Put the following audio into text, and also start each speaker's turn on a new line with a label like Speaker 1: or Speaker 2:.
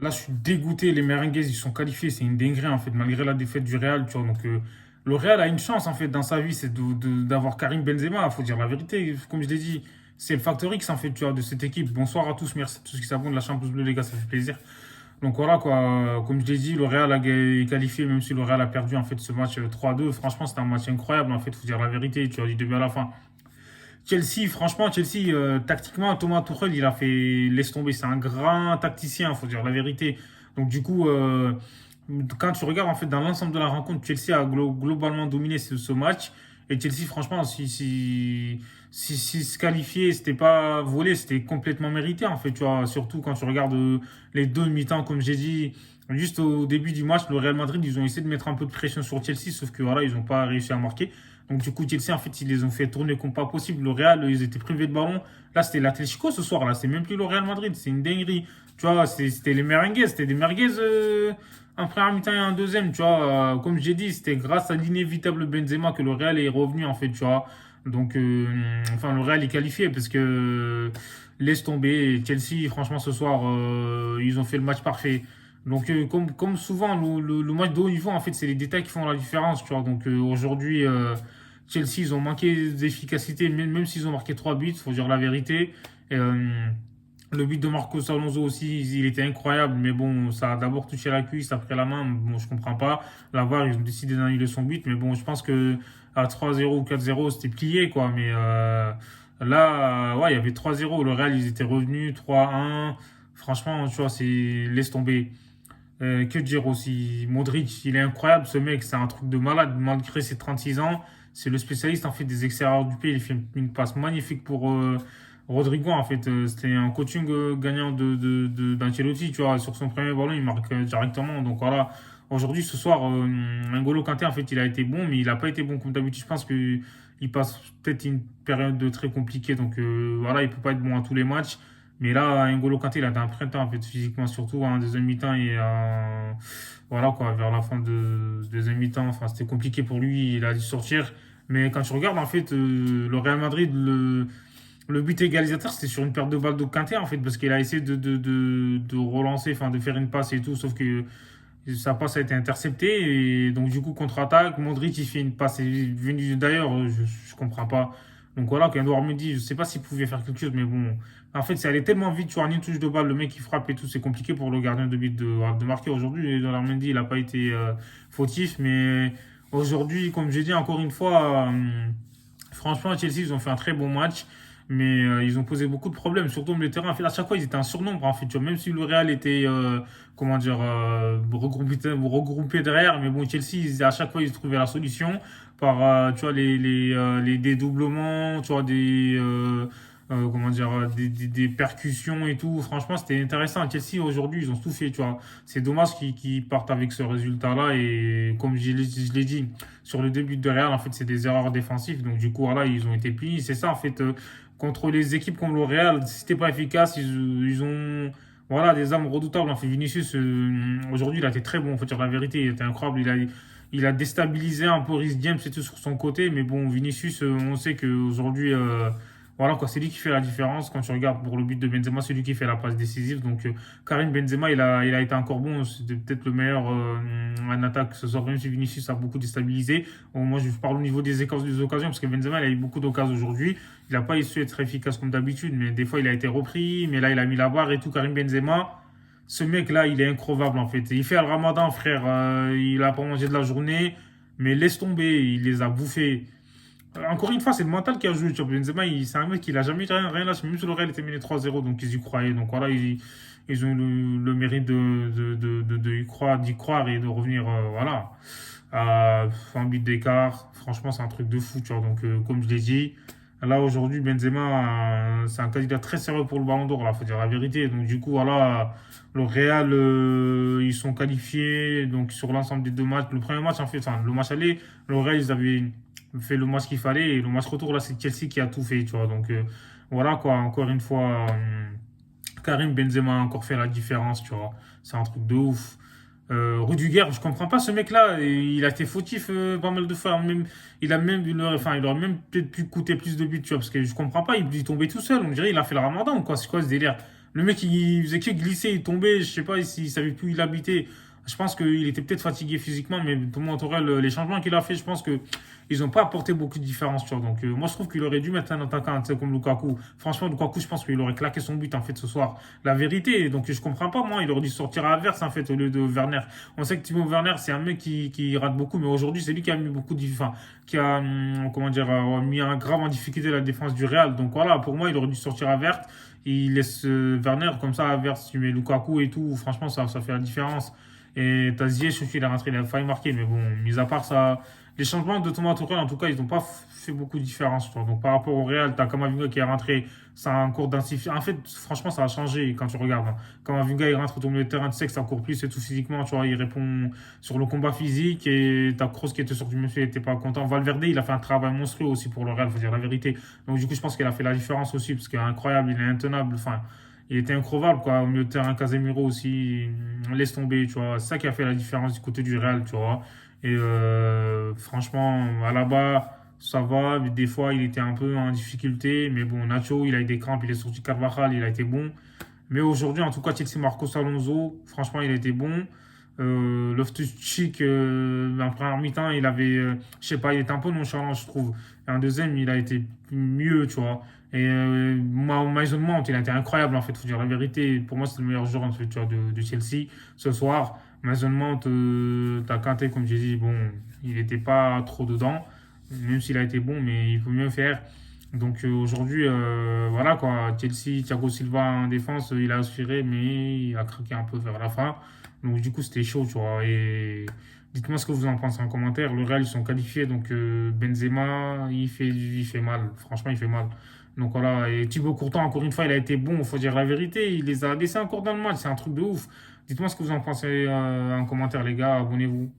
Speaker 1: Là, je suis dégoûté. Les Merengues, ils sont qualifiés. C'est une dinguerie, en fait, malgré la défaite du Real. Tu vois. Donc, le Real a une chance, en fait, dans sa vie, c'est d'avoir Karim Benzema. Il faut dire la vérité. Comme je l'ai dit, c'est le facteur X, en fait, tu vois, de cette équipe. Bonsoir à tous. Merci à tous qui s'abonnent de la Champions Bleu, les gars. Ça fait plaisir. Donc, voilà, quoi. Comme je l'ai dit, le Real est qualifié, même si le Real a perdu, en fait, ce match 3-2. Franchement, c'était un match incroyable, en fait. Il faut dire la vérité, tu vois, du début à la fin. Chelsea, franchement, Chelsea, tactiquement, Thomas Tuchel, il a fait laisse tomber. C'est un grand tacticien, il faut dire la vérité. Donc, du coup, quand tu regardes en fait dans l'ensemble de la rencontre, Chelsea a globalement dominé ce match. Et Chelsea, franchement, si se qualifier, c'était pas volé, c'était complètement mérité en fait. Tu vois, surtout quand tu regardes les deux mi-temps, comme j'ai dit, juste au début du match, le Real Madrid, ils ont essayé de mettre un peu de pression sur Chelsea, sauf que voilà, ils n'ont pas réussi à marquer. Donc du coup, Chelsea, en fait, ils les ont fait tourner comme pas possible. Le Real, ils étaient privés de ballon. Là, c'était l'Atlético ce soir. Là, c'est même plus le Real Madrid. C'est une dinguerie. Tu vois, c'était les merengues. C'était des merguez en première mi-temps et en deuxième. Tu vois, comme j'ai dit, c'était grâce à l'inévitable Benzema que le Real est revenu, en fait, tu vois. Donc, enfin, le Real est qualifié parce que laisse tomber. Chelsea, franchement, ce soir, ils ont fait le match parfait. Donc, comme souvent, le match de haut niveau, en fait, c'est les détails qui font la différence, tu vois. Donc, aujourd'hui, Chelsea, ils ont manqué d'efficacité, même s'ils ont marqué 3 buts, il faut dire la vérité. Et, le but de Marcos Alonso aussi, il était incroyable, mais bon, ça a d'abord touché la cuisse, après la main, bon, je comprends pas. La VAR, ils ont décidé d'annuler son but, mais bon, je pense que à 3-0 ou 4-0, c'était plié, quoi. Mais là, ouais, il y avait 3-0, le Real, ils étaient revenus, 3-1. Franchement, tu vois, c'est laisse tomber. Que dire aussi, Modric, il est incroyable ce mec, c'est un truc de malade malgré ses 36 ans. C'est le spécialiste en fait des extérieurs du pied. Il fait une passe magnifique pour Rodrigo en fait. C'était un coaching gagnant d'Ancelotti, tu vois. Sur son premier ballon, il marque directement. Donc voilà. Aujourd'hui, ce soir, N'Golo Kanté en fait, il a été bon, mais il n'a pas été bon comme d'habitude. Je pense que il passe peut-être une période de très compliquée. Donc voilà, il peut pas être bon à tous les matchs. Mais là, N'Golo Kanté, il a un printemps, en fait, physiquement, surtout en deuxième mi-temps et voilà, quoi, vers la fin de deuxième mi-temps. Enfin, c'était compliqué pour lui, il a dû sortir. Mais quand tu regardes, en fait, le Real Madrid, le but égalisateur, c'était sur une perte de balle de Kanté, en fait, parce qu'il a essayé de relancer, enfin, de faire une passe et tout, sauf que sa passe a été interceptée. Et donc, du coup, contre-attaque, Modric, il fait une passe. D'ailleurs, je comprends pas. Donc voilà, quand Edouard me dit, je sais pas s'il pouvait faire quelque chose, mais bon. En fait, ça allait tellement vite, tu vois, une touche de balle, le mec qui frappe et tout, c'est compliqué pour le gardien de but de marquer aujourd'hui. Edouard Mendy, il n'a pas été fautif, mais aujourd'hui, comme j'ai dit encore une fois, franchement, Chelsea, ils ont fait un très bon match, mais ils ont posé beaucoup de problèmes, surtout au milieu de terrain. En fait, à chaque fois, ils étaient un surnombre, en fait, tu vois, même si le Real était, comment dire, regroupé derrière, mais bon, Chelsea, à chaque fois, ils trouvaient la solution par, tu vois, les dédoublements, tu vois, comment dire, des percussions et tout. Franchement, c'était intéressant. Chelsea, aujourd'hui, ils ont tout fait, tu vois. C'est dommage qu'ils partent avec ce résultat-là. Et comme je l'ai dit, sur le début de Real, en fait, c'est des erreurs défensives. Donc, du coup, voilà, ils ont été pliés. C'est ça, en fait, contre les équipes comme le Real, si c'était pas efficace, ils ont, voilà, des armes redoutables. En fait, Vinicius, aujourd'hui, il a été très bon. Faut dire la vérité, il était incroyable. Il a déstabilisé un peu Rhys James et tout sur son côté. Mais bon, Vinicius, on sait qu'aujourd'hui, voilà quoi, c'est lui qui fait la différence. Quand tu regardes pour le but de Benzema, c'est lui qui fait la passe décisive. Donc Karim Benzema, il a été encore bon. C'était peut-être le meilleur en attaque ce soir, même si Vinicius a beaucoup déstabilisé. Bon, moi, je parle au niveau des occasions, parce que Benzema, il a eu beaucoup d'occasions aujourd'hui. Il n'a pas su être efficace comme d'habitude, mais des fois, il a été repris. Mais là, il a mis la barre et tout. Karim Benzema, ce mec-là, il est increvable en fait. Il fait le ramadan, frère. Il a pas mangé de la journée, mais laisse tomber, il les a bouffés. Encore une fois, c'est le mental qui a joué. Tu vois. Benzema, c'est un mec qui n'a jamais rien lâché. Même si le Real était mené 3-0, donc ils y croyaient. Donc voilà, ils ont eu le mérite d'y croire et de revenir voilà, à un but d'écart. Franchement, c'est un truc de fou. Tu vois. Donc, comme je l'ai dit, là aujourd'hui, Benzema, c'est un candidat très sérieux pour le Ballon d'Or. Il faut dire la vérité. Donc, du coup, voilà, le Real, ils sont qualifiés donc, sur l'ensemble des deux matchs. Le premier match, en fait, enfin, le match aller, le Real, ils avaient fait le match qu'il fallait. Et le match retour, là, c'est Chelsea qui a tout fait, tu vois. Donc, voilà, quoi. Encore une fois, Karim Benzema a encore fait la différence, tu vois. C'est un truc de ouf. Rudiger, je comprends pas ce mec-là. Il a été fautif pas mal de fois. Même, enfin, il aurait même peut-être pu coûter plus de buts, tu vois. Parce que je comprends pas. Il tombait tout seul. On dirait il a fait le ramadan ou quoi. C'est quoi ce délire? Le mec, il faisait que glisser, il tombait, je sais pas s'il savait plus où il habitait. Je pense qu'il était peut-être fatigué physiquement, mais Thomas Tourelle, les changements qu'il a fait, je pense que ils n'ont pas apporté beaucoup de différence, tu vois. Donc, moi, je trouve qu'il aurait dû mettre un attaquant, tu sais, comme Lukaku. Franchement, Lukaku, je pense qu'il aurait claqué son but, en fait, ce soir. La vérité, donc, je comprends pas, moi, il aurait dû sortir à Havertz, en fait, au lieu de Werner. On sait que Timo Werner, c'est un mec qui rate beaucoup, mais aujourd'hui, c'est lui qui a mis beaucoup de, enfin, qui a, comment dire, mis un grave en difficulté la défense du Real. Donc, voilà, pour moi, il aurait dû sortir à Havertz. Il laisse Werner, comme ça, Havertz, tu mets Lukaku et tout. Franchement, ça fait la différence. Et t'as Ziyech aussi, il a rentré, il a failli marquer, mais bon, mis à part ça, les changements de Thomas Tuchel, en tout cas, ils n'ont pas fait beaucoup de différence, tu vois. Donc par rapport au Real, t'as Kamavinga qui est rentré, ça a un cours d'insuffisance. En fait, franchement, ça a changé quand tu regardes, hein. Kamavinga, il rentre au milieu de terrain, tu sais que ça court plus et tout physiquement, tu vois, il répond sur le combat physique et t'as Kroos qui était sorti du monsieur, il était pas content. Valverde, il a fait un travail monstrueux aussi pour le Real, faut dire la vérité. Donc du coup, je pense qu'il a fait la différence aussi, parce qu'il est incroyable, il est intenable, enfin. Il était incroyable, quoi. Au milieu de terrain, Casemiro aussi, laisse tomber, tu vois. C'est ça qui a fait la différence du côté du Real, tu vois. Et franchement, à la bas, ça va. Mais des fois, il était un peu en difficulté. Mais bon, Nacho, il a eu des crampes, il est sorti Carvajal, il a été bon. Mais aujourd'hui, en tout cas, Chelsea Marcos Alonso, franchement, il a été bon. Loftus-Cheek, en première mi-temps, il avait, je sais pas, il était un peu nonchalant, je trouve. Et en deuxième, il a été mieux, tu vois. Et Mason Mount, il a été incroyable, en fait, faut dire la vérité. Pour moi, c'est le meilleur joueur, en fait, tu vois, de Chelsea ce soir. Mason Mount, t'as Kanté, comme j'ai dit, bon, il n'était pas trop dedans, même s'il a été bon, mais il peut mieux faire. Donc aujourd'hui, voilà quoi, Chelsea, Thiago Silva en défense, il a assuré, mais il a craqué un peu vers la fin. Donc du coup, c'était chaud, tu vois. Et dites-moi ce que vous en pensez en commentaire. Le Real, ils sont qualifiés, donc Benzema, il fait mal. Franchement, il fait mal. Donc voilà, et Thibaut Courtois, encore une fois, il a été bon, il faut dire la vérité. Il les a laissés encore dans le match, c'est un truc de ouf. Dites-moi ce que vous en pensez en commentaire, les gars. Abonnez-vous.